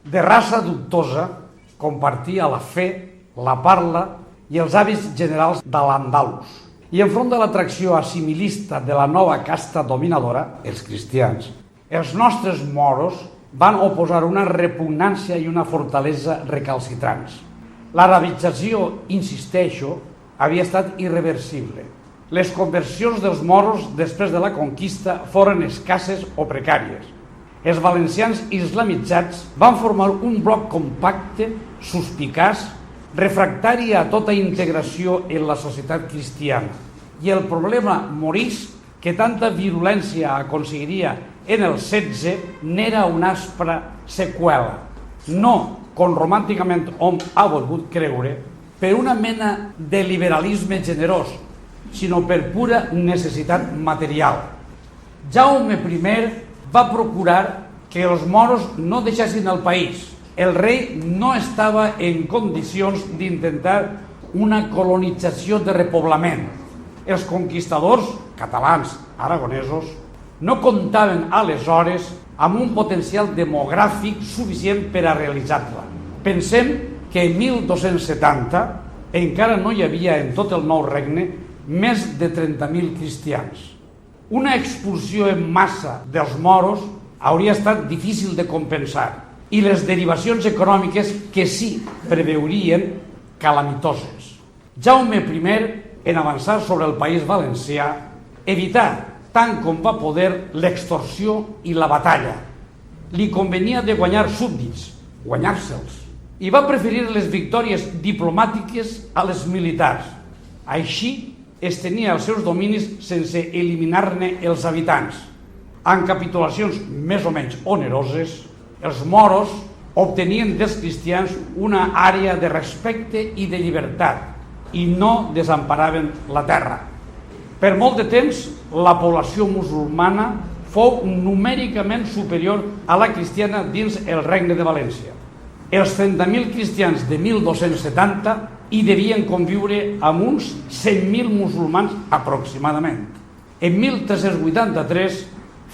De raça dubtosa, compartia la fe, la parla i els hàbits generals de l'andalus. I enfront de l'atracció assimilista de la nova casta dominadora, els cristians, els nostres moros van oposar una repugnància i una fortalesa recalcitrants. L'arabització, insisteixo, havia estat irreversible. Les conversions dels moros després de la conquista foren escasses o precàries. Els valencians islamitzats van formar un bloc compacte, suspicaç, refractari a tota integració en la societat cristiana. I el problema morisc, que tanta virulència aconseguiria en el XVI, n'era una aspra seqüela. No, com romànticament hom ha volgut creure, per una mena de liberalisme generós, sinó per pura necessitat material. Jaume I va procurar que els moros no deixessin el país. El rei no estava en condicions d'intentar una colonització de repoblament. Els conquistadors, catalans, aragonesos, no comptaven aleshores amb un potencial demogràfic suficient per a realitzar-la. Pensem que en 1270 encara no hi havia en tot el nou regne més de 30.000 cristians. Una expulsió en massa dels moros hauria estat difícil de compensar i les derivacions econòmiques que sí preveurien calamitoses. Jaume I, en avançar sobre el País Valencià, evità tant com va poder l'extorsió i la batalla. Li convenia de guanyar súbdits, guanyar-se'ls, i va preferir les victòries diplomàtiques a les militars. Així estenia els seus dominis sense eliminar-ne els habitants. En capitulacions més o menys oneroses, els moros obtenien dels cristians una àrea de respecte i de llibertat i no desemparaven la terra. Per molt de temps, la població musulmana fou numèricament superior a la cristiana dins el Regne de València. Els 30.000 cristians de 1270 hi devien conviure amb uns 100.000 musulmans aproximadament. En 1383,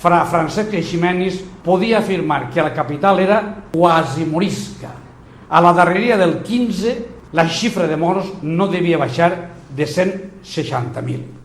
fra Francesc Eiximenis podia afirmar que la capital era quasi morisca. A la darreria del XV, la xifra de moros no devia baixar de 160.000.